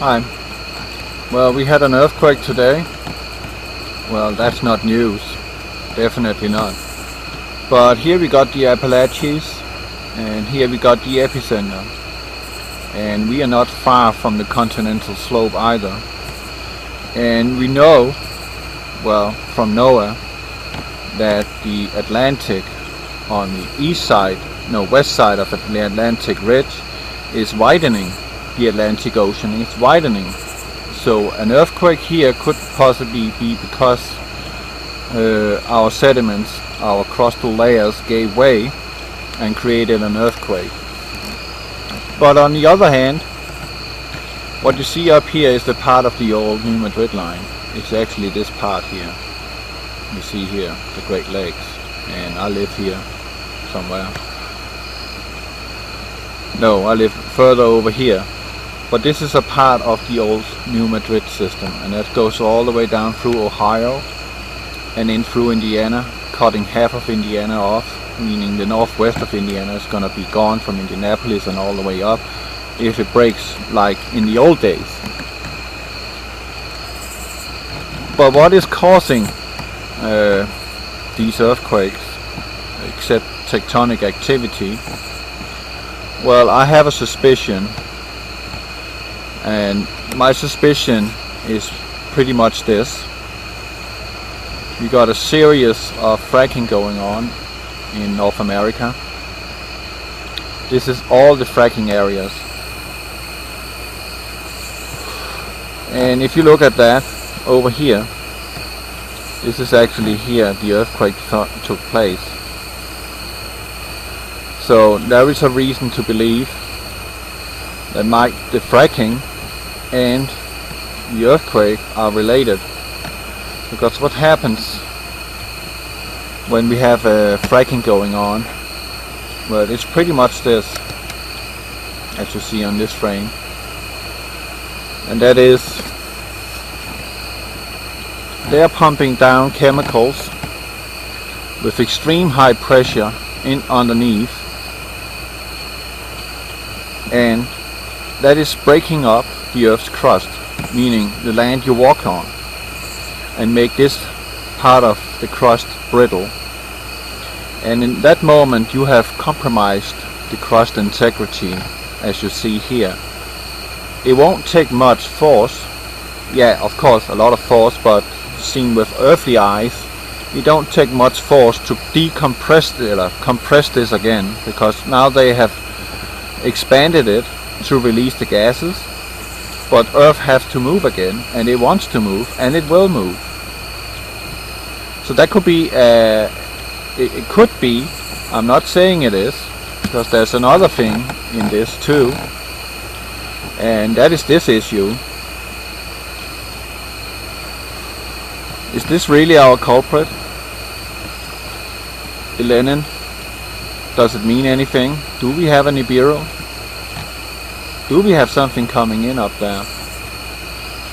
Hi. Well, we had an earthquake today. Well, that's not news. Definitely not. But here we got the Appalachians, and here we got the epicenter. And we are not far from the continental slope either. And we know, well, from NOAA, that the Atlantic on the west side of the Atlantic Ridge is widening. The Atlantic Ocean is widening. So an earthquake here could possibly be because our sediments, our crustal layers gave way and created an earthquake. But on the other hand, what you see up here is the part of the old New Madrid line. It's actually this part here. You see here, the Great Lakes. And I live here somewhere. No, I live further over here. But this is a part of the old New Madrid system, and that goes all the way down through Ohio and in through Indiana, cutting half of Indiana off, meaning the northwest of Indiana is going to be gone from Indianapolis and all the way up if it breaks like in the old days. But what is causing these earthquakes, except tectonic activity? Well, I have a suspicion, and my suspicion is pretty much this. We got a series of fracking going on in North America. This is all the fracking areas. And if you look at that over here, this is actually here the earthquake took place. So there is a reason to believe that the fracking and the earthquake are related. Because what happens when we have fracking going on? Well, it's pretty much this, as you see on this frame. And that is, they are pumping down chemicals with extreme high pressure in underneath, and that is breaking up the Earth's crust, meaning the land you walk on, and make this part of the crust brittle. And in that moment you have compromised the crust integrity, as you see here. It won't take much force, yeah, of course a lot of force, but seen with earthly eyes, it don't take much force to decompress it, compress this again, because now they have expanded it to release the gases, but Earth has to move again, and it wants to move, and it will move. So that could be, it could be, I'm not saying it is, because there's another thing in this too, and that is this issue. Is this really our culprit? ELEnin? Does it mean anything? Do we have a Nibiru? Do we have something coming in up there?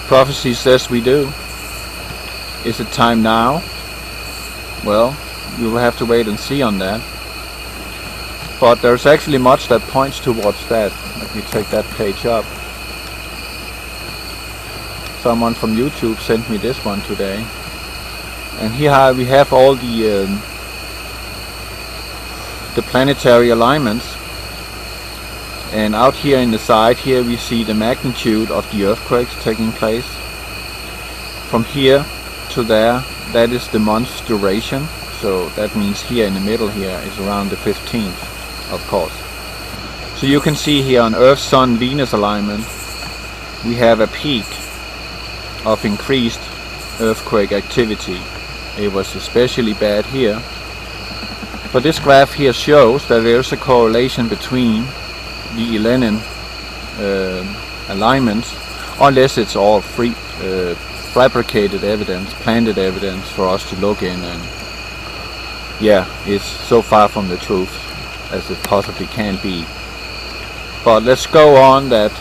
Prophecy says we do. Is it time now? Well, we will have to wait and see on that. But there's actually much that points towards that. Let me take that page up. Someone from YouTube sent me this one today. And here we have all the planetary alignments. And out here in the side here we see the magnitude of the earthquakes taking place. From here to there, that is the month's duration. So that means here in the middle here is around the 15th, of course. So you can see here on Earth, Sun, Venus alignment, we have a peak of increased earthquake activity. It was especially bad here. But this graph here shows that there's a correlation between the ELEnin alignments, unless it's all fabricated evidence, planted evidence for us to look in, and yeah, it's so far from the truth as it possibly can be. But let's go on that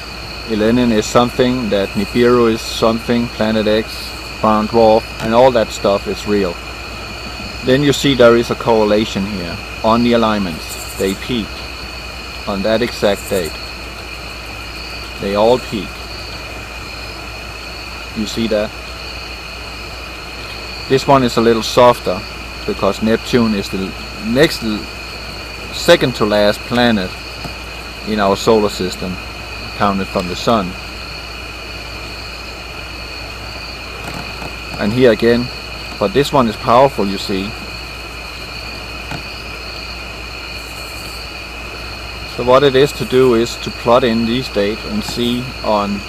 ELEnin is something, that Nibiru is something, Planet X, brown dwarf, and all that stuff is real. Then you see there is a correlation here on the alignments. They peak on that exact date. They all peak. You see that? This one is a little softer because Neptune is the second to last planet in our solar system, counted from the Sun. And here again, but this one is powerful, you see. So what it is to do is to plot in these dates and see on,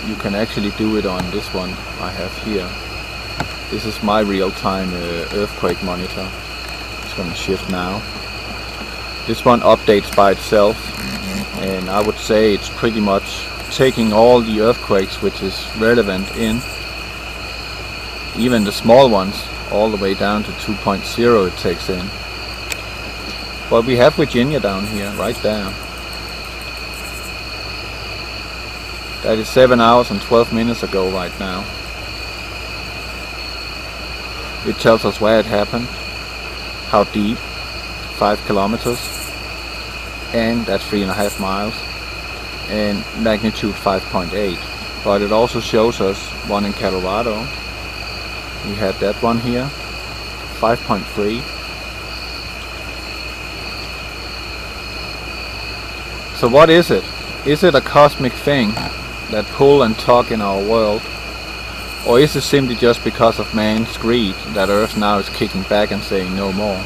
you can actually do it on this one I have here. This is my real-time earthquake monitor. It's going to shift now. This one updates by itself, and I would say it's pretty much taking all the earthquakes which is relevant in, even the small ones, all the way down to 2.0 it takes in. But we have Virginia down here, right there. That is 7 hours and 12 minutes ago right now. It tells us where it happened, how deep, 5 kilometers, and that's 3.5 miles, and magnitude 5.8. But it also shows us one in Colorado. We had that one here, 5.3. So what is it? Is it a cosmic thing that pull and tug in our world? Or is it simply just because of man's greed that Earth now is kicking back and saying no more?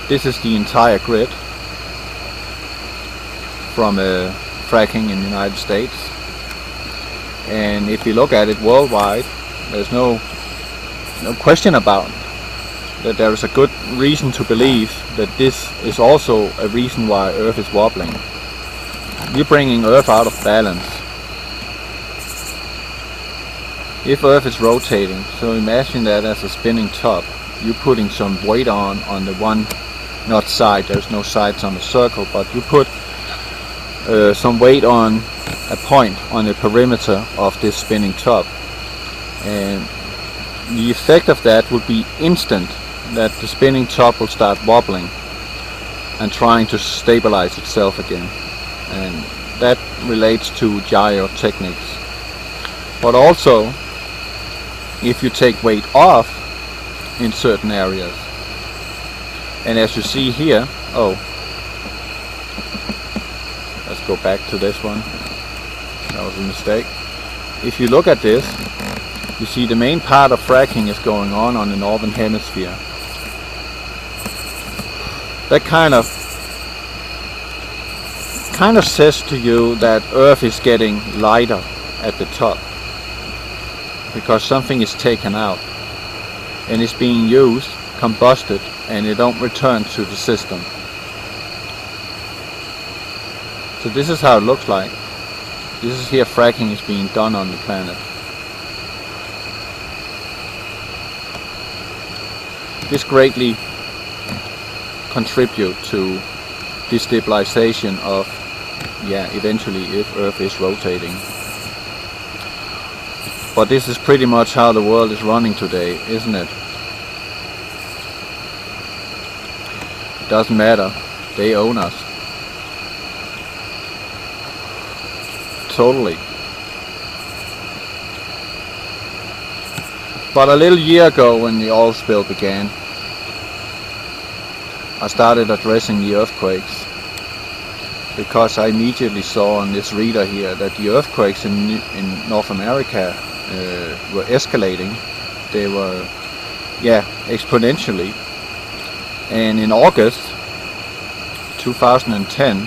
This is the entire grid from fracking in the United States. And if you look at it worldwide, there's no question about it, that there is a good reason to believe that this is also a reason why Earth is wobbling. We're bringing Earth out of balance. If Earth is rotating, so imagine that as a spinning top, you're putting some weight on the one, not side, there's no sides on the circle, but you put some weight on a point on the perimeter of this spinning top. And the effect of that would be instant, that the spinning top will start wobbling and trying to stabilize itself again. And that relates to gyrotechnics. But also, if you take weight off in certain areas, and as you see here, let's go back to this one, that was a mistake. If you look at this, you see the main part of fracking is going on the northern hemisphere. That kind of says to you that Earth is getting lighter at the top, because something is taken out and is being used, combusted, and it don't return to the system. So this is how it looks like. This is here fracking is being done on the planet. This greatly contribute to destabilization of, eventually if Earth is rotating. But this is pretty much how the world is running today, isn't it? It doesn't matter, they own us. Totally. But a little year ago, when the oil spill began, I started addressing the earthquakes, because I immediately saw on this reader here that the earthquakes in North America were escalating. They were, exponentially. And in August 2010,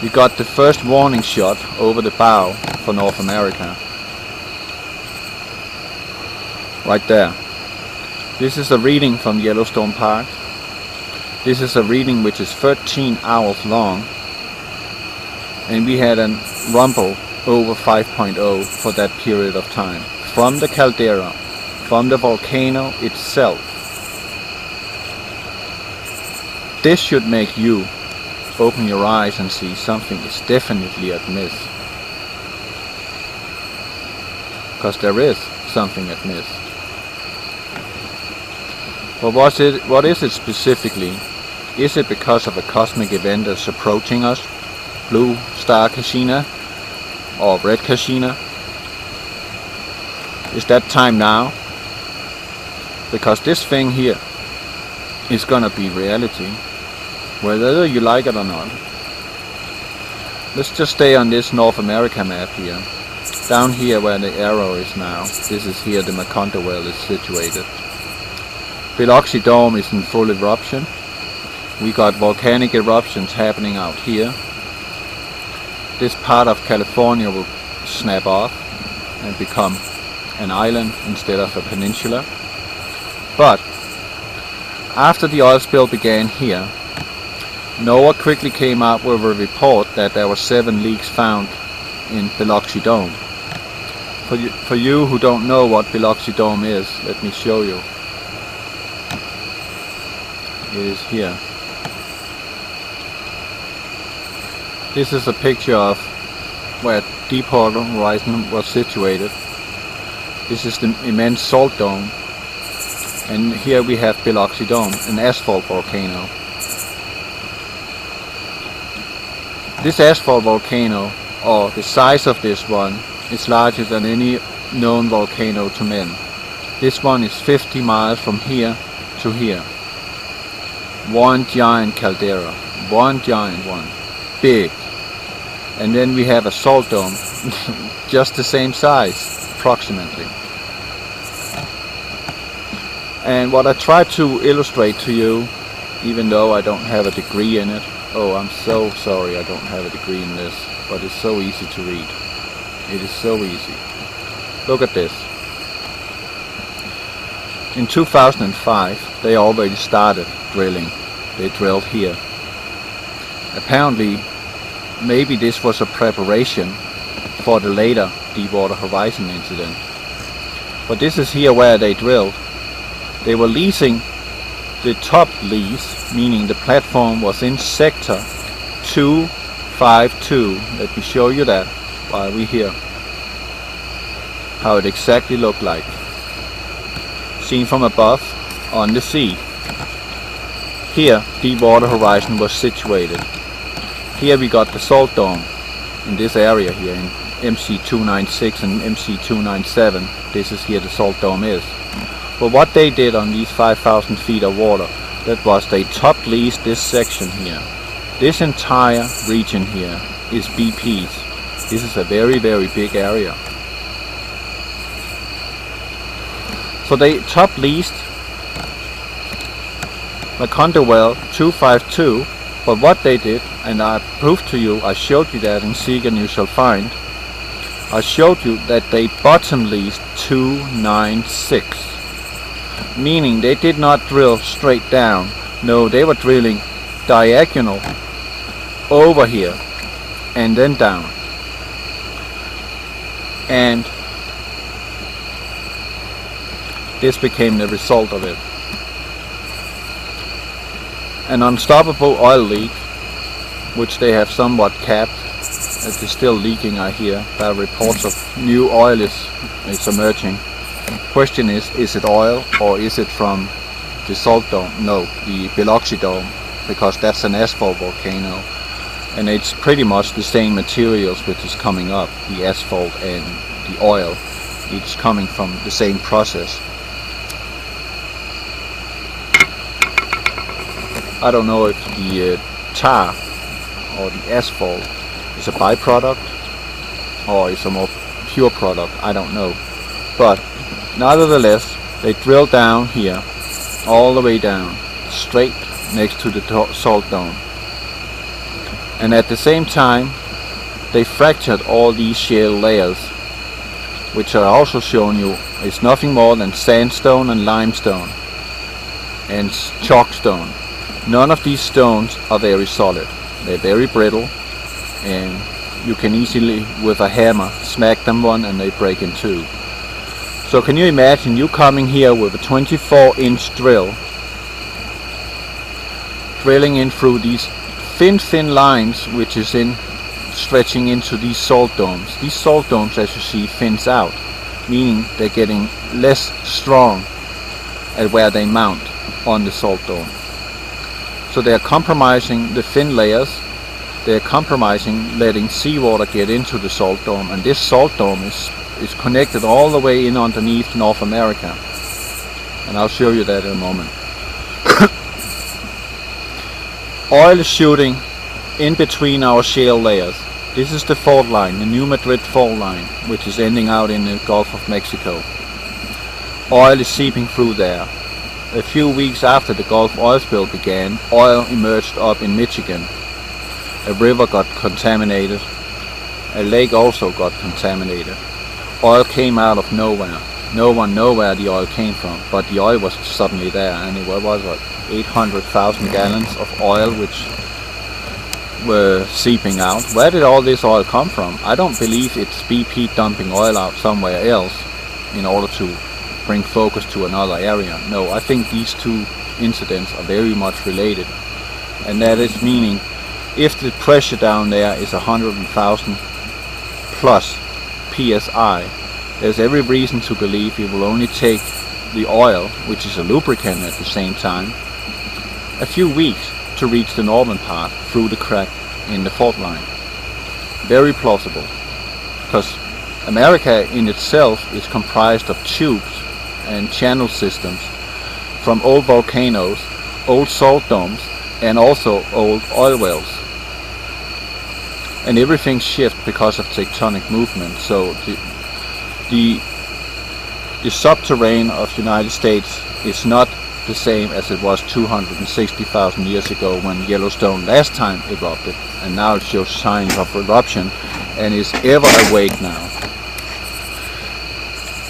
we got the first warning shot over the bow for North America. Right there. This is a reading from Yellowstone Park. This is a reading which is 13 hours long. And we had a rumble over 5.0 for that period of time. From the caldera, from the volcano itself. This should make you open your eyes and see something is definitely amiss. Because there is something amiss. But what is it specifically? Is it because of a cosmic event that's approaching us? Blue star Kashina or red Kashina? Is that time now? Because this thing here is gonna be reality, whether you like it or not. Let's just stay on this North America map here. Down here where the arrow is now, this is here the Macondo well is situated. Biloxi Dome is in full eruption. We got volcanic eruptions happening out here. This part of California will snap off and become an island instead of a peninsula. But after the oil spill began here, NOAA quickly came up with a report that there were 7 leaks found in Biloxi Dome. For you who don't know what Biloxi Dome is, let me show you. It is here. This is a picture of where Deepwater Horizon was situated. This is the immense salt dome. And here we have Biloxi Dome, an asphalt volcano. This asphalt volcano, or the size of this one, is larger than any known volcano to men. This one is 50 miles from here to here. One giant caldera, one giant one, big. And then we have a salt dome, just the same size, approximately. And what I try to illustrate to you, even though I don't have a degree in it, oh, I'm so sorry I don't have a degree in this, but it's so easy to read. It is so easy. Look at this. In 2005, they already started drilling. They drilled here. Apparently, maybe this was a preparation for the later Deepwater Horizon incident. But this is here where they drilled. They were leasing the top lease, meaning the platform was in sector 252. Let me show you that while we're here. How it exactly looked like. Seen from above on the sea. Here Deepwater Horizon was situated. Here we got the salt dome in this area here in MC296 and MC297. This is here the salt dome is. But what they did on these 5,000 feet of water, that was they top leased this section here. This entire region here is BP's. This is a very, very big area. So they top leased Macondo well 252, but what they did, and I proved to you, I showed you that in Seek and You Shall Find, I showed you that they bottom leased 296. Meaning they did not drill straight down. No, they were drilling diagonal over here and then down. And this became the result of it. An unstoppable oil leak, which they have somewhat capped. It is still leaking, I hear. There are reports of new oil is emerging. Question is it oil or is it from the salt dome? No, the Biloxi Dome, because that's an asphalt volcano, and it's pretty much the same materials which is coming up, the asphalt and the oil. It's coming from the same process. I don't know if the tar or the asphalt is a byproduct or is a more pure product, I don't know. But nevertheless, they drilled down here, all the way down, straight next to the salt dome. And at the same time, they fractured all these shale layers, which I also shown you is nothing more than sandstone and limestone and chalkstone. None of these stones are very solid. They're very brittle, and you can easily, with a hammer, smack them one and they break in two. So can you imagine you coming here with a 24-inch drill, drilling in through these thin lines, which is stretching into these salt domes. These salt domes, as you see, fins out, meaning they're getting less strong at where they mount on the salt dome. So they're compromising the thin layers, they're compromising letting seawater get into the salt dome, and this salt dome is is connected all the way in underneath North America. And I'll show you that in a moment. Oil is shooting in between our shale layers. This is the fault line, the New Madrid fault line, which is ending out in the Gulf of Mexico. Oil is seeping through there. A few weeks after the Gulf oil spill began, oil emerged up in Michigan. A river got contaminated. A lake also got contaminated. Oil came out of nowhere. No one knows where the oil came from, but the oil was suddenly there, and it was 800,000 gallons of oil which were seeping out. Where did all this oil come from? I don't believe it's BP dumping oil out somewhere else in order to bring focus to another area. No, I think these two incidents are very much related, and that is meaning if the pressure down there is 100,000 plus psi, there's every reason to believe it will only take the oil, which is a lubricant at the same time, a few weeks to reach the northern part through the crack in the fault line. Very plausible, because America in itself is comprised of tubes and channel systems from old volcanoes, old salt domes, and also old oil wells. And everything shifts because of tectonic movement. So the subterranean of the United States is not the same as it was 260,000 years ago when Yellowstone last time erupted, and now it shows signs of eruption and is ever awake now.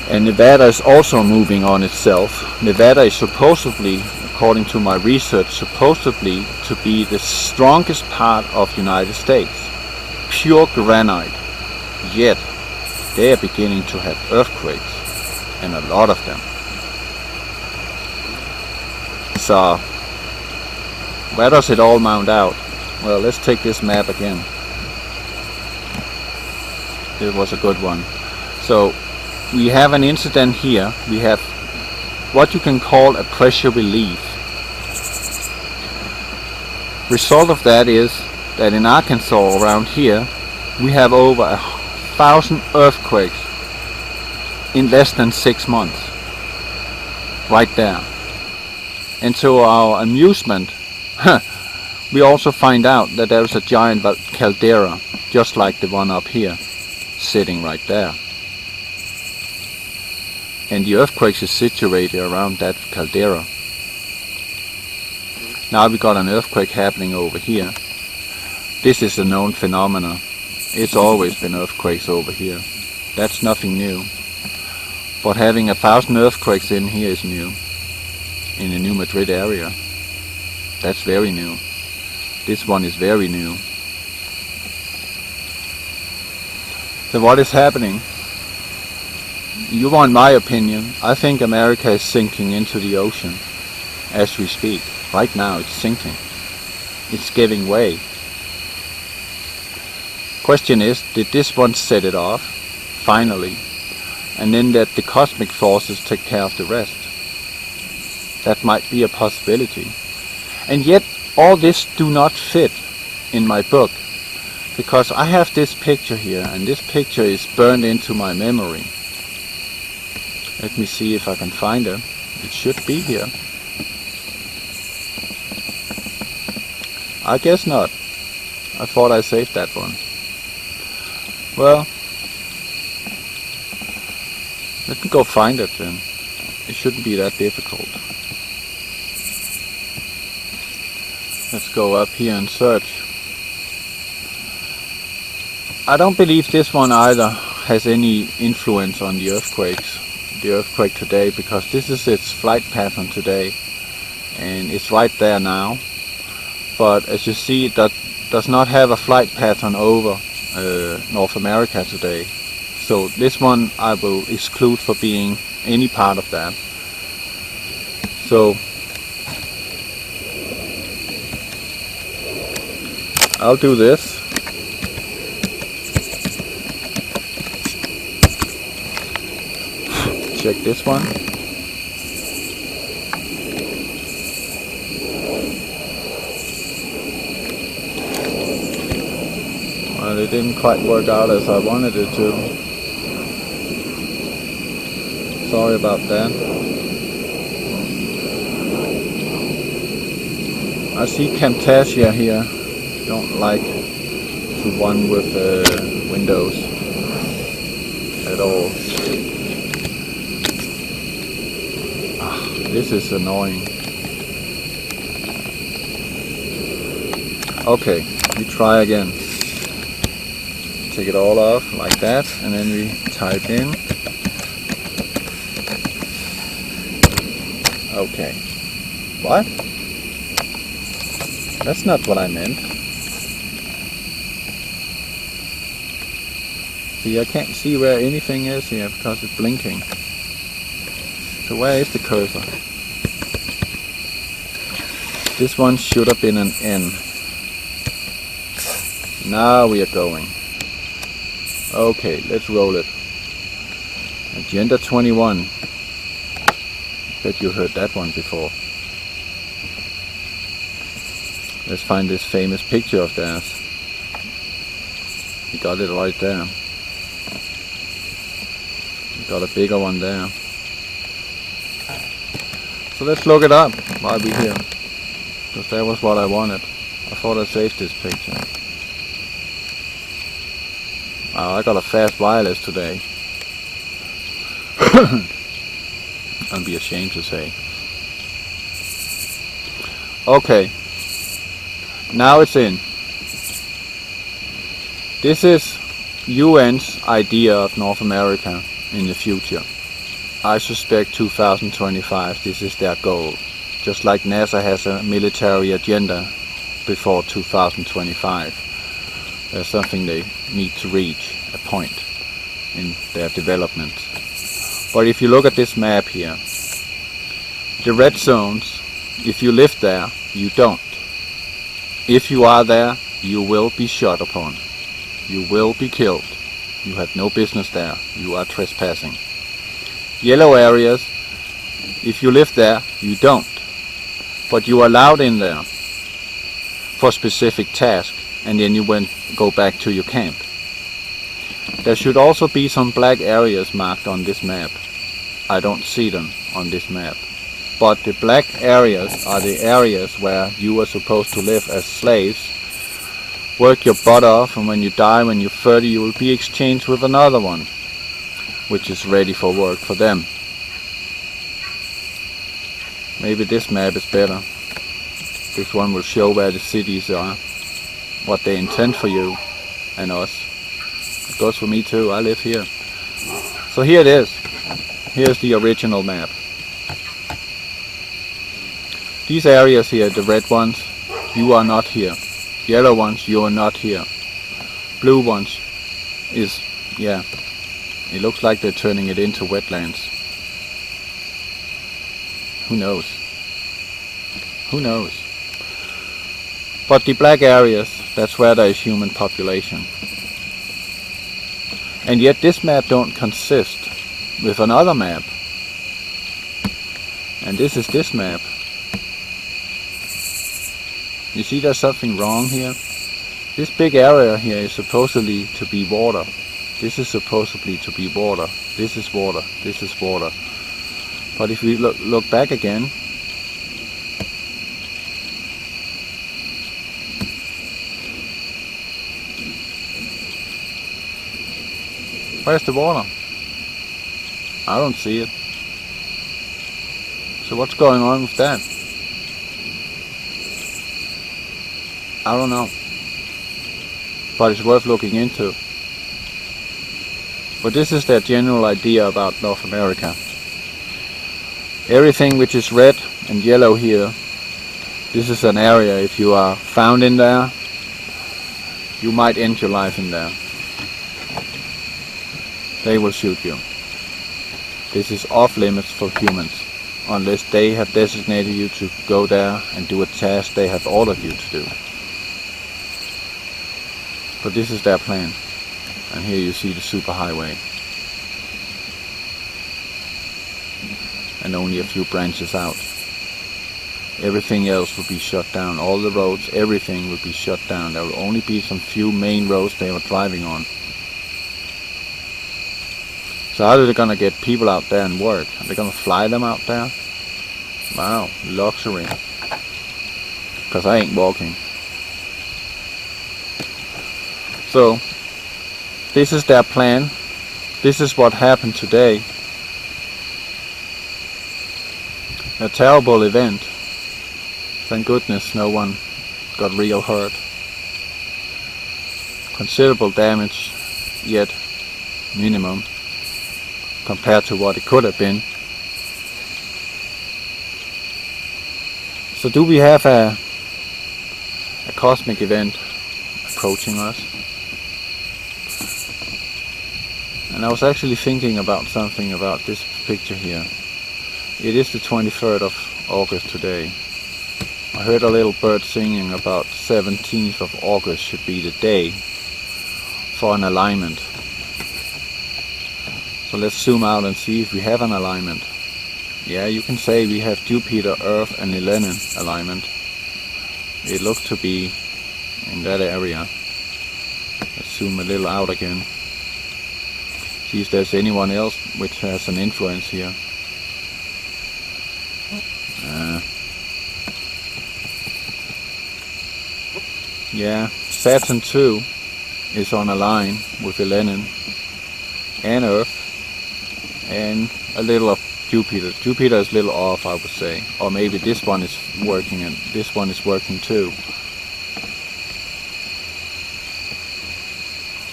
And Nevada is also moving on itself. Nevada is supposedly, according to my research, supposedly to be the strongest part of the United States. Pure granite. Yet they are beginning to have earthquakes, and a lot of them. So where does it all mount out? Well, let's take this map again. It was a good one. So we have an incident here. We have what you can call a pressure relief. Result of that is that in Arkansas around here we have over 1,000 earthquakes in less than 6 months. Right there. And to our amusement, we also find out that there is a giant caldera, just like the one up here, sitting right there. And the earthquakes is situated around that caldera. Now we got an earthquake happening over here. This is a known phenomena. It's always been earthquakes over here. That's nothing new. But having 1,000 earthquakes in here is new. In the New Madrid area. That's very new. This one is very new. So what is happening? You want my opinion? I think America is sinking into the ocean as we speak. Right now it's sinking. It's giving way. Question is, did this one set it off? Finally. And then that the cosmic forces take care of the rest. That might be a possibility. And yet all this do not fit in my book, because I have this picture here, and this picture is burned into my memory. Let me see if I can find it. It should be here. I guess not. I thought I saved that one. Well, let me go find it then. It shouldn't be that difficult. Let's go up here and search. I don't believe this one either has any influence on the earthquake today, because this is its flight pattern today, and it's right there now. But as you see, it does not have a flight pattern over North America today. So this one I will exclude for being any part of that. So I'll do this. Check this one. Well, it didn't quite work out as I wanted it to. Sorry about that. I see Camtasia here. Don't like to run with Windows at all. This is annoying. Okay, we try again. Take it all off like that, and then we type in. Okay. What? That's not what I meant. See, I can't see where anything is here because it's blinking. So where is the cursor? This one should have been an N. Now we are going. Okay, let's roll it. Agenda 21. Bet you heard that one before. Let's find this famous picture of theirs. We got it right there. We got a bigger one there. So let's look it up while we're here. Because that was what I wanted. I thought I saved this picture. Wow, I got a fast wireless today. I'd be ashamed to say. Okay. Now it's in. This is UN's idea of North America in the future. I suspect 2025, this is their goal. Just like NASA has a military agenda before 2025. There's something they need to reach, a point in their development. But if you look at this map here, the red zones, if you live there, you don't. If you are there, you will be shot upon. You will be killed. You have no business there. You are trespassing. Yellow areas, if you live there, you don't. But you are allowed in there for specific tasks, and then you go back to your camp. There should also be some black areas marked on this map. I don't see them on this map. But the black areas are the areas where you are supposed to live as slaves, work your butt off, and when you die, when you're 30, you will be exchanged with another one, which is ready for work for them. Maybe this map is better. This one will show where the cities are, what they intend for you and us. It goes for me too, I live here. So here it is. Here's the original map. These areas here, the red ones, you are not here. Yellow ones, you are not here. Blue ones is, yeah, it looks like they're turning it into wetlands. Who knows? Who knows? But the black areas, that's where there is human population. And yet this map don't consist with another map. And this is this map. You see there's something wrong here? This big area here is supposedly to be water. This is supposedly to be water. This is water. This is water. But if we look back again, where's the water? I don't see it. So what's going on with that? I don't know. But it's worth looking into. But this is their general idea about North America. Everything which is red and yellow here, this is an area, if you are found in there, you might end your life in there. They will shoot you. This is off limits for humans, unless they have designated you to go there and do a task they have ordered you to do. But this is their plan. And here you see the superhighway. And only a few branches out. Everything else will be shut down. All the roads, everything will be shut down. There will only be some few main roads they are driving on. So how are they gonna get people out there and work? Are they gonna fly them out there? Wow, luxury. Because I ain't walking. So, this is their plan. This is what happened today. A terrible event. Thank goodness no one got real hurt. Considerable damage, yet minimum compared to what it could have been. So do we have a cosmic event approaching us? And I was actually thinking about something about this picture here. It is the 23rd of August today. I heard a little bird singing about 17th of August should be the day for an alignment. So let's zoom out and see if we have an alignment. Yeah, you can say we have Jupiter, Earth and ELEnin alignment. It looks to be in that area. Let's zoom a little out again. See if there's anyone else which has an influence here. Yeah, Saturn 2 is on a line with ELEnin and Earth and a little of Jupiter. Jupiter is a little off, I would say. Or maybe this one is working and this one is working too.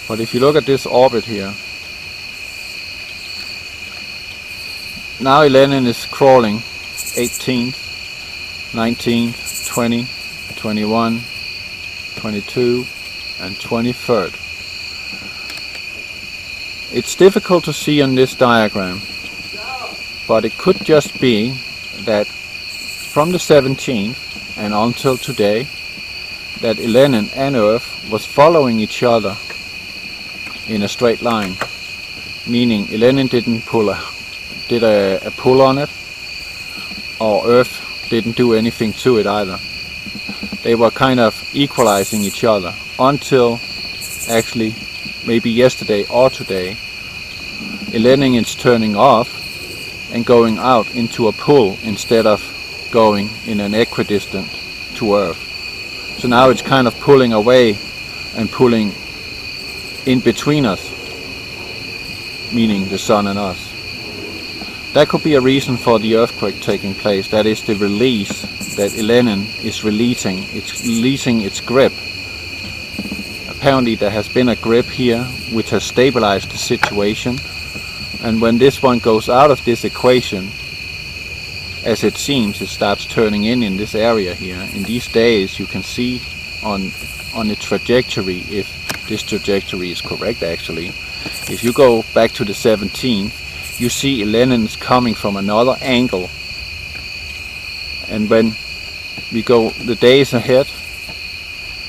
But if you look at this orbit here, now ELEnin is crawling 18th, 19th, 20, 21, 22 and 23rd. It's difficult to see on this diagram, but it could just be that from the 17th and until today that ELEnin and Earth was following each other in a straight line, meaning ELEnin didn't did a pull on it, or Earth didn't do anything to it either. They were kind of equalizing each other until actually maybe yesterday or today ELEnin is turning off and going out into a pull instead of going in an equidistant to Earth. So now it's kind of pulling away and pulling in between us, meaning the Sun and us. That could be a reason for the earthquake taking place. That is the release that ELEnin is releasing. It's releasing its grip. Apparently there has been a grip here which has stabilized the situation, and when this one goes out of this equation, as it seems, it starts turning in this area here. In these days you can see on the trajectory, if this trajectory is correct actually, if you go back to the 17th, you see ELEnin is coming from another angle, and when we go the days ahead,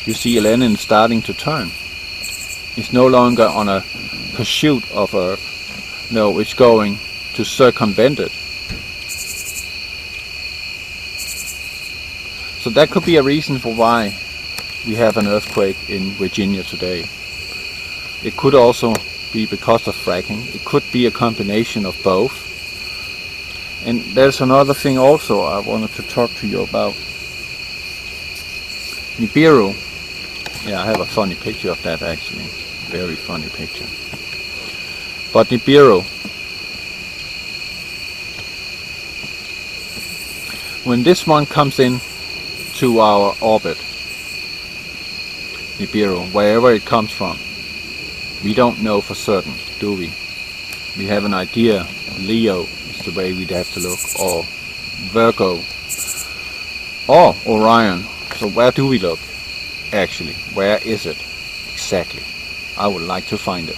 you see ELEnin starting to turn. It's no longer on a pursuit of Earth. No, it's going to circumvent it. So that could be a reason for why we have an earthquake in Virginia today. It could also be because of fracking. It could be a combination of both. And there's another thing also I wanted to talk to you about. Nibiru. Yeah, I have a funny picture of that actually. Very funny picture. But Nibiru. When this one comes in to our orbit, Nibiru, wherever it comes from, we don't know for certain, do we? We have an idea. Leo is the way we'd have to look, or Virgo, or Orion. So where do we look? Actually, where is it exactly? I would like to find it.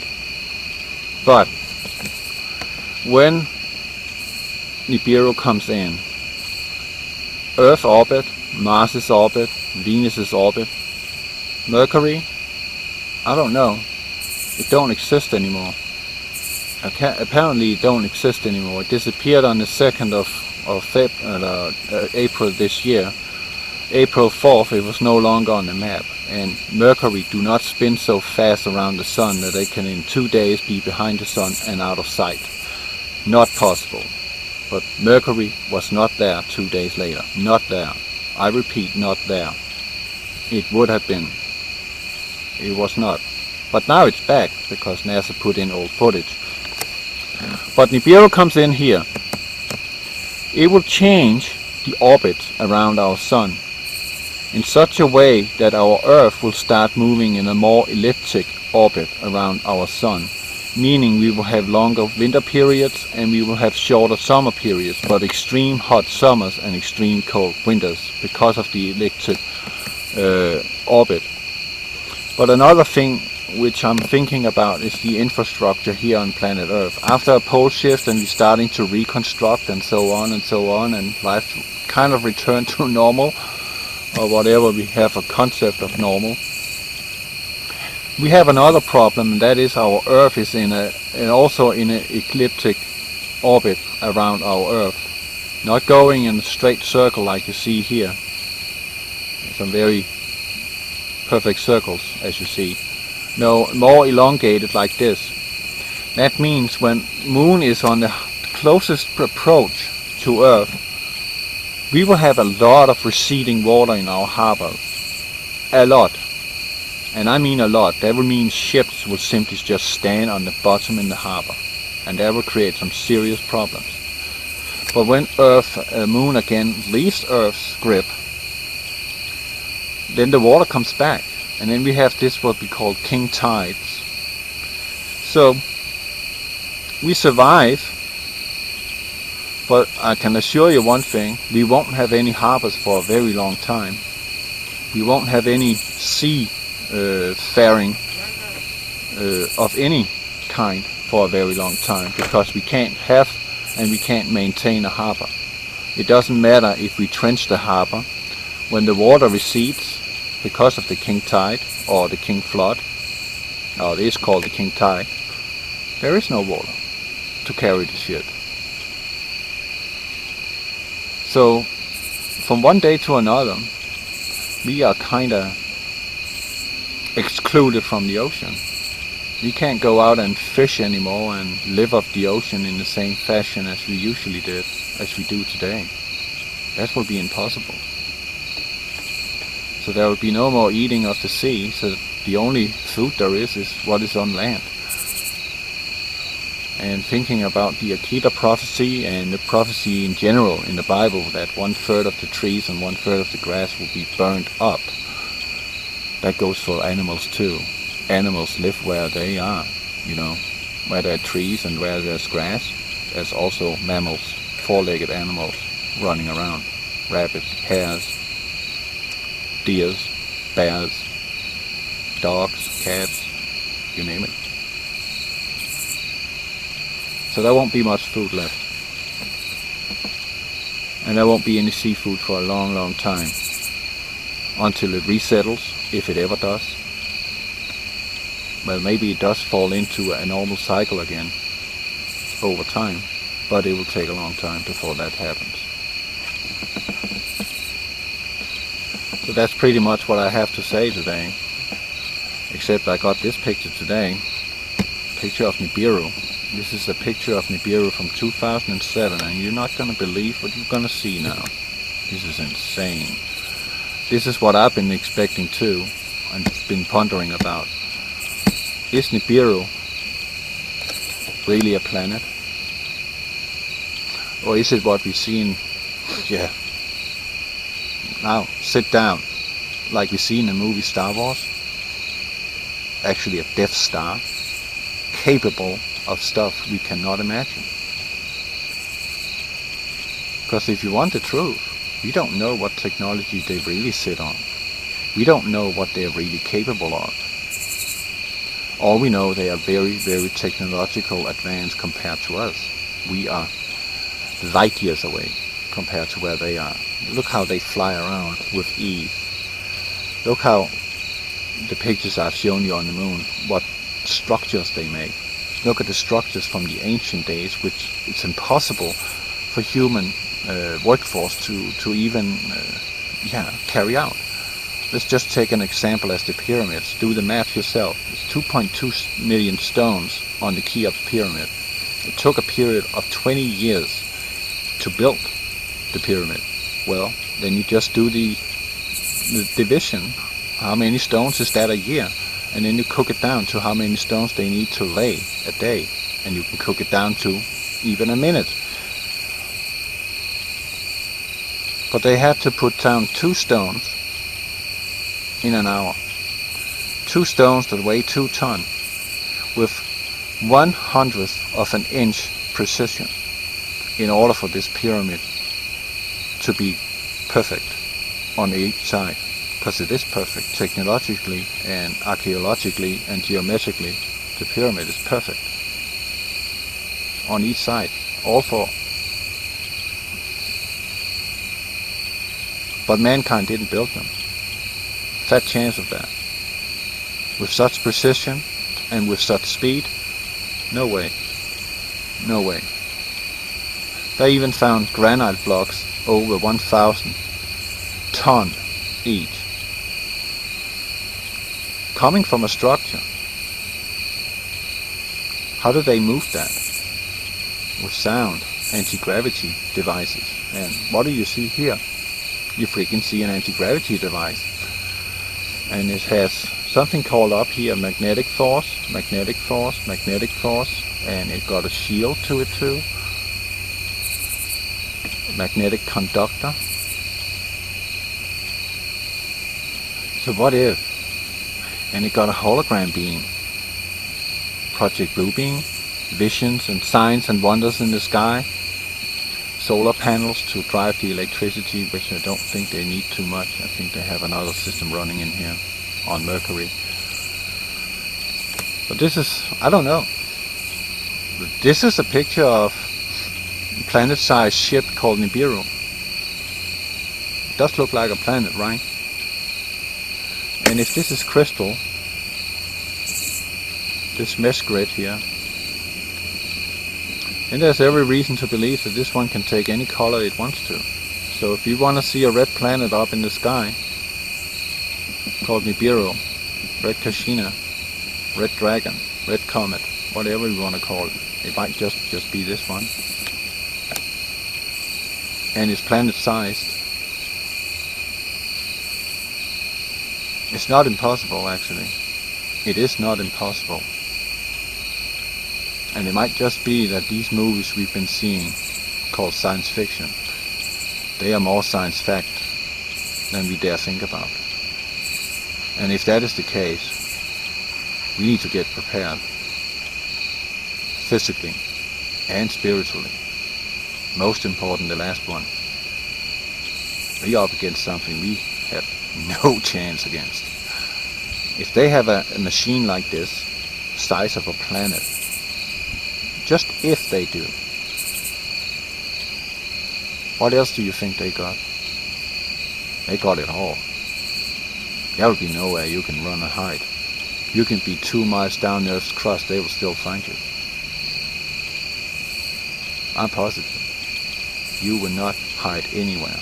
But when Nibiru comes in, Earth orbit, Mars' orbit, Venus' orbit, Mercury, I don't know. It don't exist anymore. Apparently it don't exist anymore. It disappeared on the 2nd of April this year, April 4th it was no longer on the map, and Mercury do not spin so fast around the Sun that they can in 2 days be behind the Sun and out of sight. Not possible. But Mercury was not there 2 days later. Not there. I repeat, not there. It would have been. It was not. But now it's back because NASA put in old footage. But Nibiru comes in here. It will change the orbit around our Sun in such a way that our Earth will start moving in a more elliptic orbit around our Sun, meaning we will have longer winter periods and we will have shorter summer periods, but extreme hot summers and extreme cold winters because of the elliptic orbit. But another thing which I'm thinking about is the infrastructure here on planet Earth. After a pole shift and we're starting to reconstruct and so on, and life kind of returned to normal, or whatever we have a concept of normal. We have another problem, and that is our Earth is also in an elliptic orbit around our Earth, not going in a straight circle like you see here. Some very perfect circles, as you see. No, more elongated like this. That means when Moon is on the closest approach to Earth, we will have a lot of receding water in our harbor. A lot. And I mean a lot. That will mean ships will simply just stand on the bottom in the harbor. And that will create some serious problems. But when Moon again leaves Earth's grip, then the water comes back. And then we have this what we call king tides. So we survive. But I can assure you one thing, we won't have any harbors for a very long time. We won't have any sea faring of any kind for a very long time, because we can't have and we can't maintain a harbor. It doesn't matter if we trench the harbor. When the water recedes because of the king tide or the king flood, or it is called the king tide, there is no water to carry the ship. So, from one day to another, we are kind of excluded from the ocean. We can't go out and fish anymore and live off the ocean in the same fashion as we usually did, as we do today. That will be impossible. So there will be no more eating of the sea, so the only food there is what is on land. And thinking about the Akita prophecy and the prophecy in general in the Bible that 1/3 of the trees and 1/3 of the grass will be burned up. That goes for animals too. Animals live where they are, where there are trees and where there's grass. There's also mammals, four-legged animals running around. Rabbits, hares, deers, bears, dogs, cats, you name it. So there won't be much food left. And there won't be any seafood for a long, long time. Until it resettles, if it ever does. Well, maybe it does fall into a normal cycle again over time. But it will take a long time before that happens. So that's pretty much what I have to say today. Except I got this picture today. Picture of Nibiru. This is a picture of Nibiru from 2007, and you're not going to believe what you're going to see now. This is insane. This is what I've been expecting too, and been pondering about. Is Nibiru really a planet? Or is it what we see in... Yeah. Now, sit down. Like we see in the movie Star Wars. Actually a Death Star. Capable of stuff we cannot imagine. Because if you want the truth, we don't know what technology they really sit on. We don't know what they're really capable of. All we know, they are very, very technological advanced compared to us. We are light years away compared to where they are. Look how they fly around with ease. Look how the pictures I've shown you on the moon, what structures they make. Look at the structures from the ancient days, which it's impossible for human workforce to even carry out. Let's just take an example as the pyramids. Do the math yourself. It's 2.2 million stones on the Cheops pyramid. It took a period of 20 years to build the pyramid. Well, then you just do the division. How many stones is that a year? And then you cook it down to how many stones they need to lay a day. And you can cook it down to even a minute. But they had to put down 2 stones in an hour. 2 stones that weigh 2 tons with 1/100th of an inch precision in order for this pyramid to be perfect on each side. Because it is perfect technologically and archaeologically and geometrically. The pyramid is perfect on each side, all 4. But mankind didn't build them. Fat chance of that. With such precision and with such speed, no way. No way. They even found granite blocks over 1,000 tons each. Coming from a structure. How do they move that? With sound, anti-gravity devices. And what do you see here? You freaking see an anti-gravity device. And it has something called up here magnetic force, magnetic force, magnetic force, and it got a shield to it too. Magnetic conductor. So what if? And it got a hologram beam. Project Bluebeam, visions and signs and wonders in the sky. Solar panels to drive the electricity, which I don't think they need too much. I think they have another system running in here on Mercury. But this is, I don't know. This is a picture of a planet-sized ship called Nibiru. It does look like a planet, right? And if this is crystal, this mesh grid here, and there's every reason to believe that this one can take any color it wants to. So if you want to see a red planet up in the sky, called Nibiru, red Kashina, red dragon, red comet, whatever you want to call it, it might just be this one. And it's planet-sized. It's not impossible, actually. It is not impossible. And it might just be that these movies we've been seeing, called science fiction, they are more science fact than we dare think about. And if that is the case, we need to get prepared, physically and spiritually. Most important, the last one. We are up against something we have no chance against. If they have a machine like this, size of a planet, just if they do, what else do you think they got? They got it all. There will be nowhere you can run or hide. You can be 2 miles down the Earth's crust, they will still find you. I'm positive. You will not hide anywhere.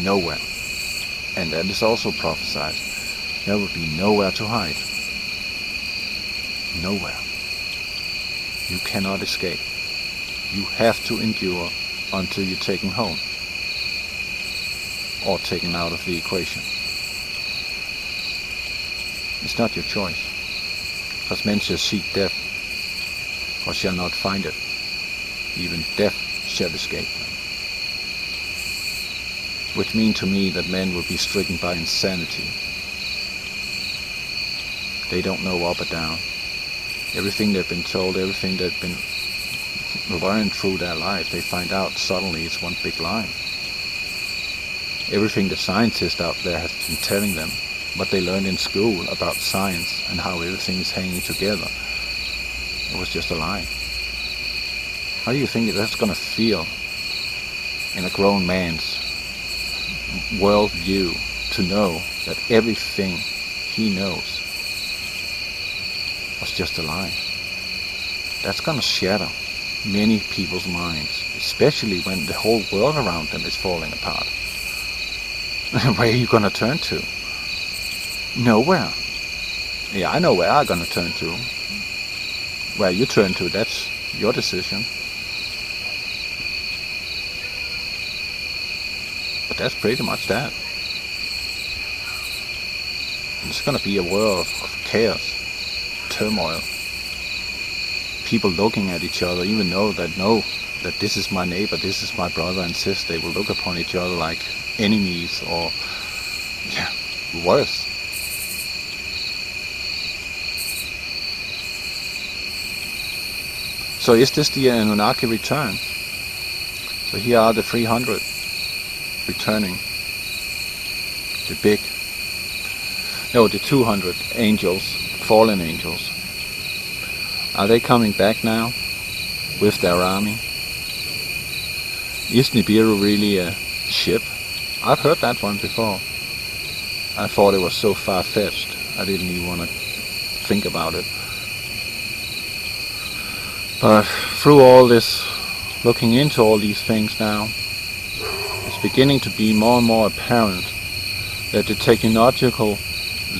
Nowhere. And that is also prophesied. There will be nowhere to hide. Nowhere. You cannot escape. You have to endure until you're taken home. Or taken out of the equation. It's not your choice. Because men shall seek death, or shall not find it. Even death shall escape them. Which means to me that men will be stricken by insanity. They don't know up or down. Everything they've been told, everything they've been learned through their life, they find out suddenly it's one big lie. Everything the scientists out there have been telling them, what they learned in school about science and how everything is hanging together, it was just a lie. How do you think that's going to feel in a grown man's world view to know that everything he knows was just a lie? That's going to shatter many people's minds, especially when the whole world around them is falling apart. Where are you gonna turn to? Nowhere. Yeah, I know where I'm gonna turn to. Where you turn to, that's your decision. But that's pretty much that. It's gonna be a world of chaos, turmoil. People looking at each other, even know that this is my neighbor, this is my brother and sister. They will look upon each other like enemies, or yeah, worse. So is this the Anunnaki return? So here are the 300 returning. The 200 angels, fallen angels. Are they coming back now with their army? Is Nibiru really a ship? I've heard that one before. I thought it was so far-fetched, I didn't even want to think about it. But through all this, looking into all these things now, it's beginning to be more and more apparent that the technological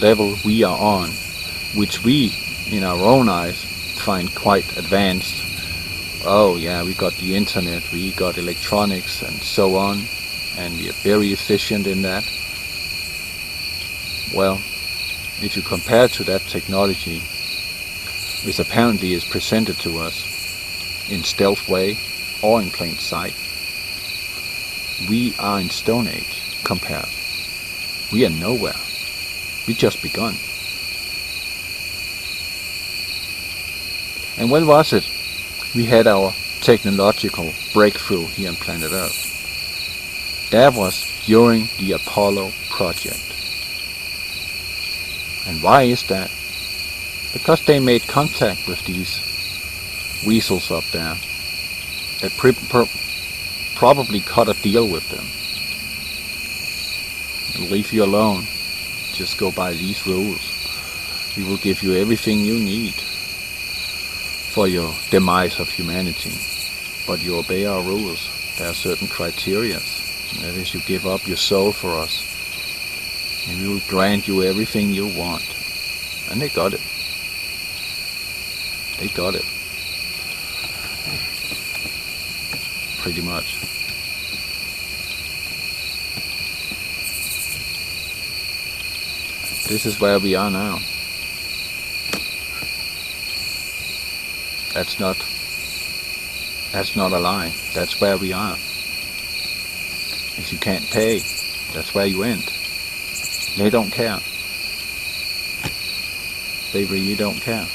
level we are on, which we, in our own eyes, find quite advanced. Oh yeah, we got the internet, we got electronics and so on, and we are very efficient in that. Well, if you compare to that technology, which apparently is presented to us in stealth way or in plain sight, we are in Stone Age compared. We are nowhere. We just begun. And when was it we had our technological breakthrough here on planet Earth? That was during the Apollo project. And why is that? Because they made contact with these weasels up there. They probably cut a deal with them. We'll leave you alone. Just go by these rules. We will give you everything you need for your demise of humanity. But you obey our rules. There are certain criteria. That is, you give up your soul for us. And we will grant you everything you want. And they got it. They got it. Pretty much. This is where we are now. That's not a lie. That's where we are. If you can't pay, that's where you end. They don't care. They really don't care.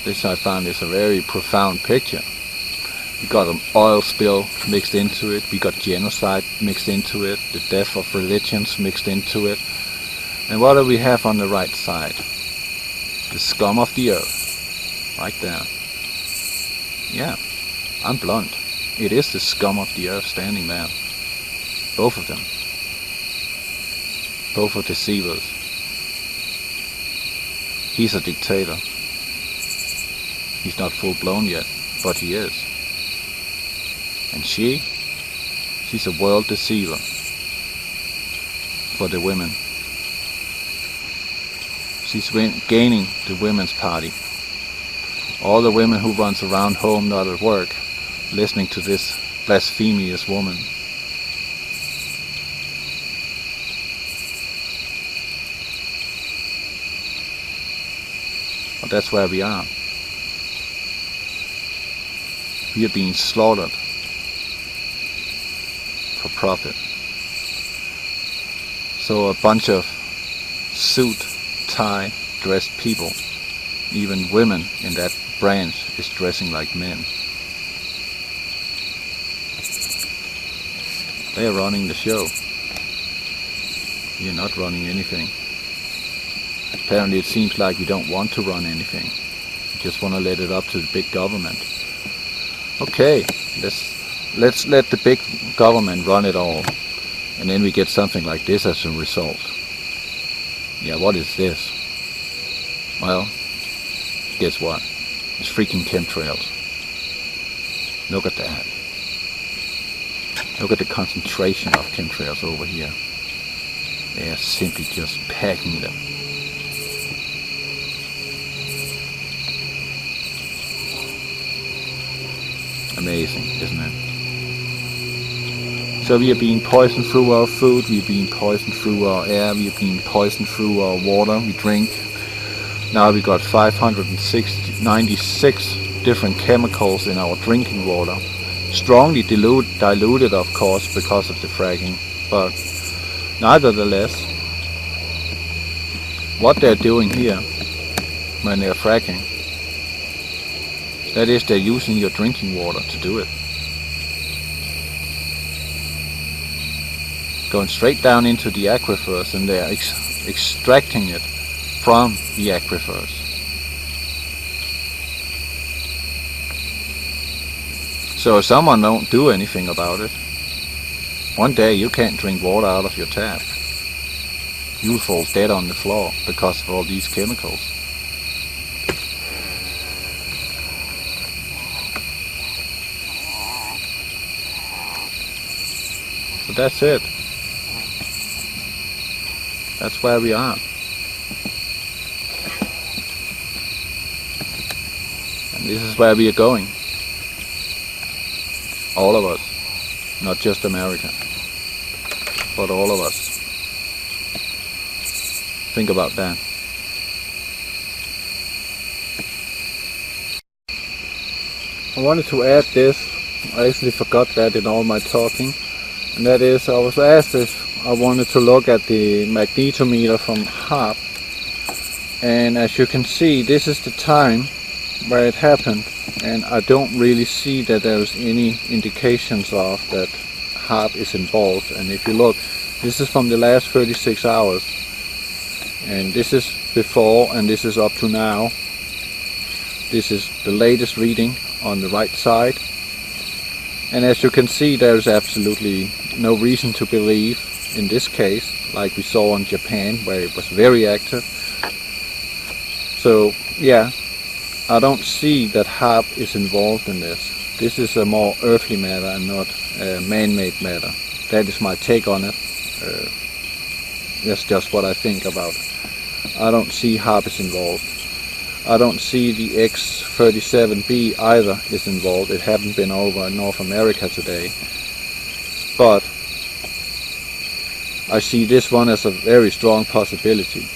This I found is a very profound picture. We got an oil spill mixed into it, we got genocide mixed into it, the death of religions mixed into it. And what do we have on the right side? The scum of the earth, right there. Yeah, I'm blunt. It is the scum of the earth standing there. Both of them. Both are deceivers. He's a dictator. He's not full blown yet, but he is. And she's a world deceiver for the women. She's gaining the women's party. All the women who runs around home, not at work, listening to this blasphemous woman. But that's where we are. We are being slaughtered for profit. So a bunch of suit, tie, dressed people, even women in that branch, is dressing like men. They are running the show. We are not running anything. Apparently it seems like we don't want to run anything. We just want to let it up to the big government. Okay, let's let the big government run it all, and then we get something like this as a result. Yeah, what is this? Well, guess what? It's freaking chemtrails. Look at that. Look at the concentration of chemtrails over here. They are simply just packing them. Amazing, isn't it? So we are being poisoned through our food, we are being poisoned through our air, we are being poisoned through our water we drink. Now we got 596 different chemicals in our drinking water. Strongly diluted, of course, because of the fracking. But nevertheless, what they're doing here when they're fracking, that is, they're using your drinking water to do it. Going straight down into the aquifers, and they're extracting it from the aquifers. So if someone don't do anything about it, one day you can't drink water out of your tap. You'll fall dead on the floor because of all these chemicals. So that's it. That's where we are. And this is where we are going. All of us. Not just America. But all of us. Think about that. I wanted to add this. I actually forgot that in all my talking. And that is, I was asked if I wanted to look at the magnetometer from HAARP, and as you can see, this is the time where it happened, and I don't really see that there's any indications of that HAARP is involved. And if you look, this is from the last 36 hours, and this is before and this is up to now. This is the latest reading on the right side, and as you can see, there's absolutely no reason to believe in this case, like we saw in Japan, where it was very active. So yeah, I don't see that HAARP is involved in this. This is a more earthly matter and not a man-made matter. That is my take on it. That's just what I think about it. I don't see HAARP is involved. I don't see the X-37B either is involved. It hasn't been over in North America today. But I see this one as a very strong possibility.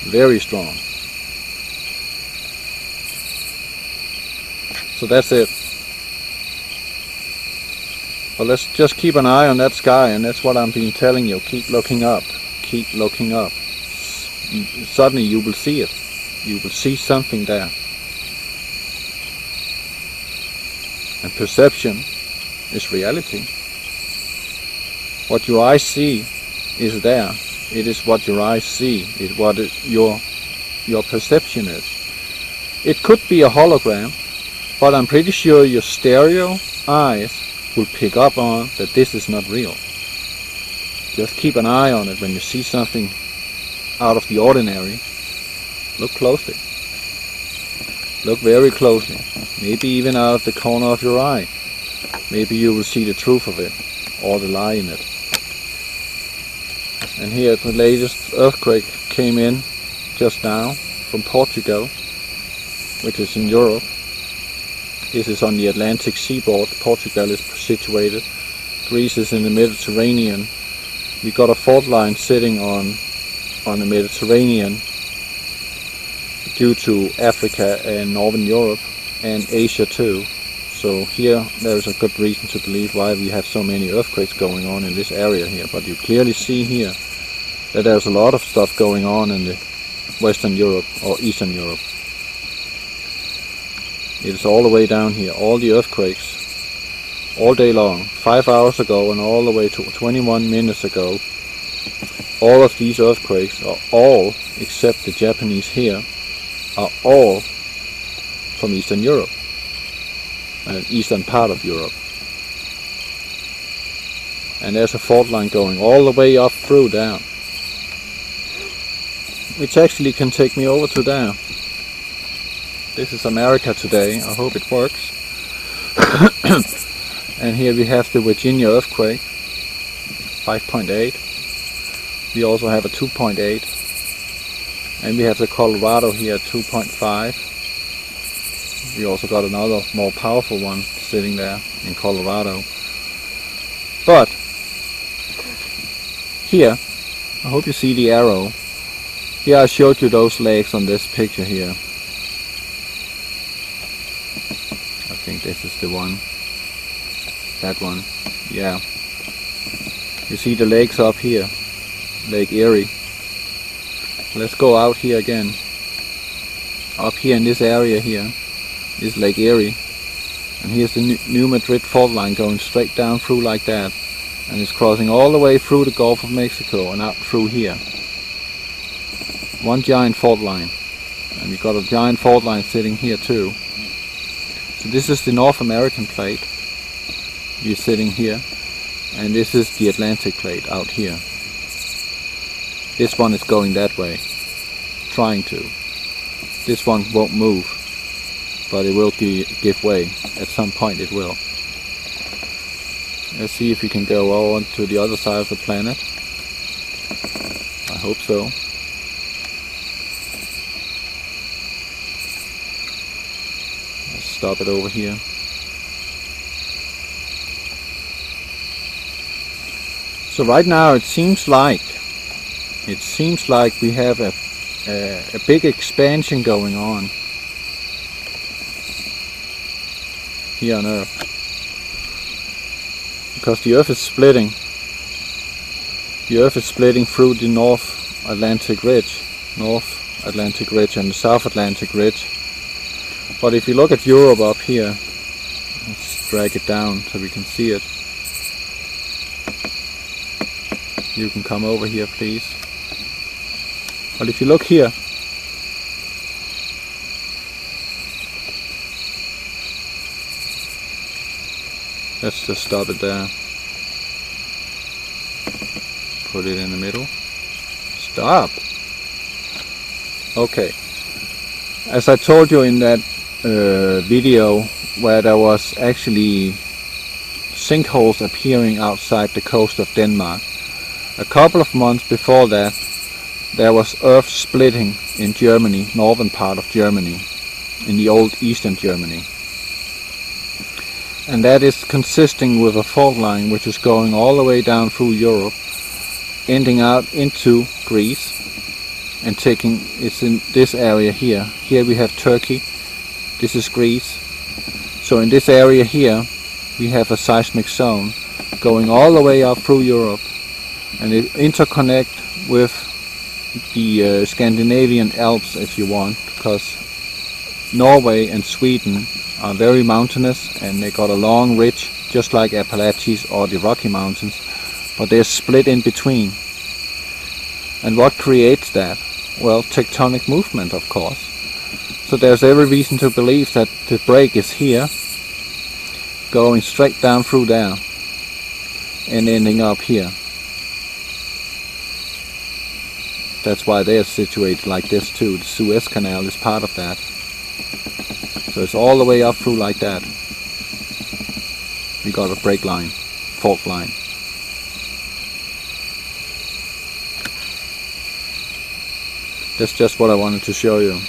Very strong. So that's it. Well, let's just keep an eye on that sky, and that's what I've been telling you. Keep looking up. Keep looking up. Suddenly you will see it. You will see something there. And perception is reality. What your eyes see is there. It is what your eyes see. It's what your perception is. It could be a hologram, but I'm pretty sure your stereo eyes will pick up on that this is not real. Just keep an eye on it when you see something out of the ordinary. Look closely. Look very closely. Maybe even out of the corner of your eye. Maybe you will see the truth of it, or the lie in it. And here the latest earthquake came in just now from Portugal, which is in Europe. This is on the Atlantic seaboard. Portugal is situated. Greece is in the Mediterranean. We got a fault line sitting on the Mediterranean due to Africa and Northern Europe and Asia too. So here there is a good reason to believe why we have so many earthquakes going on in this area here. But you clearly see here that there's a lot of stuff going on in the Western Europe or Eastern Europe. It is all the way down here. All the earthquakes, all day long, 5 hours ago and all the way to 21 minutes ago, all of these earthquakes are all, except the Japanese here, are all from Eastern Europe, eastern part of Europe. And there's a fault line going all the way up through down, which actually can take me over to there. This is America today. I hope it works. And here we have the Virginia earthquake, 5.8. We also have a 2.8. And we have the Colorado here, 2.5. We also got another more powerful one sitting there in Colorado. But here, I hope you see the arrow. Here I showed you those legs on this picture here. I think this is the one. That one. Yeah. You see the lakes up here. Lake Erie. Let's go out here again. Up here in this area here is Lake Erie. And here's the New Madrid fault line going straight down through like that. And it's crossing all the way through the Gulf of Mexico and out through here. One giant fault line. And we got a giant fault line sitting here too. So this is the North American plate. We're sitting here. And this is the Atlantic plate out here. This one is going that way. Trying to. This one won't move. But it will give way. At some point it will. Let's see if we can go on to the other side of the planet. I hope so. Let's stop it over here. So right now it seems like we have a big expansion going on here on Earth. Because the Earth is splitting. The Earth is splitting through the North Atlantic Ridge and the South Atlantic Ridge. But if you look at Europe up here, let's drag it down so we can see it. You can come over here, please. But if you look here, let's just stop it there. Put it in the middle. Stop! Okay. As I told you in that video where there was actually sinkholes appearing outside the coast of Denmark, a couple of months before that there was earth splitting in Germany, northern part of Germany, in the old eastern Germany. And that is consisting with a fault line which is going all the way down through Europe, ending out into Greece, and it's in this area here. Here we have Turkey, this is Greece. So in this area here we have a seismic zone going all the way up through Europe, and it interconnect with the Scandinavian Alps if you want, because Norway and Sweden are very mountainous and they got a long ridge just like Appalachians or the Rocky Mountains, but they're split in between. And what creates that? Well, tectonic movement, of course. So there's every reason to believe that the break is here, going straight down through there and ending up here. That's why they are situated like this too. The Suez Canal is part of that. So it's all the way up through like that. We got a break line, fault line. That's just what I wanted to show you.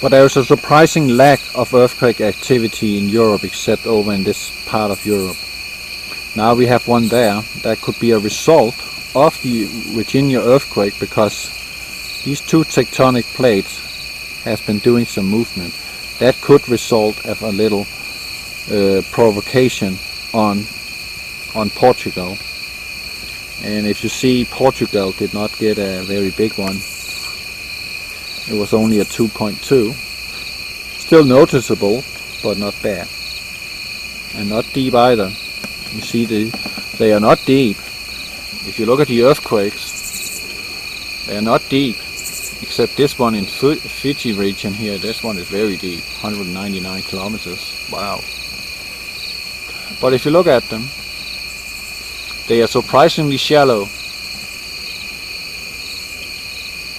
But there is a surprising lack of earthquake activity in Europe, except over in this part of Europe. Now we have one there. That could be a result of the Virginia earthquake, because these two tectonic plates has been doing some movement. That could result of a little provocation on Portugal. And if you see, Portugal did not get a very big one. It was only a 2.2. Still noticeable, but not bad. And not deep either. You see, they are not deep. If you look at the earthquakes, they are not deep. Except this one in Fiji region here, this one is very deep, 199 kilometers. Wow. But if you look at them, they are surprisingly shallow.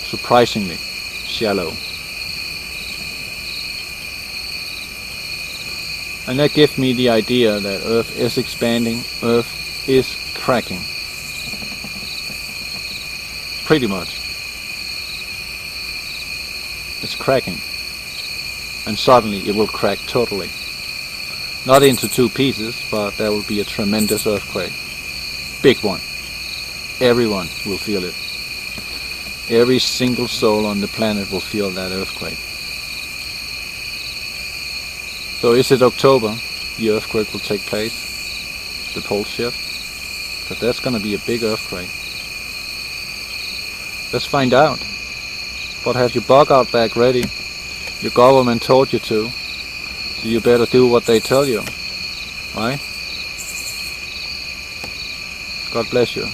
Surprisingly shallow. And that gives me the idea that Earth is expanding, Earth is cracking. Pretty much. It's cracking. And suddenly it will crack totally. Not into two pieces, but there will be a tremendous earthquake. Big one. Everyone will feel it. Every single soul on the planet will feel that earthquake. So is it October the earthquake will take place? The pole shift? Because that's going to be a big earthquake. Let's find out. But have your bug out bag ready. Your government told you to. So you better do what they tell you. Right? God bless you.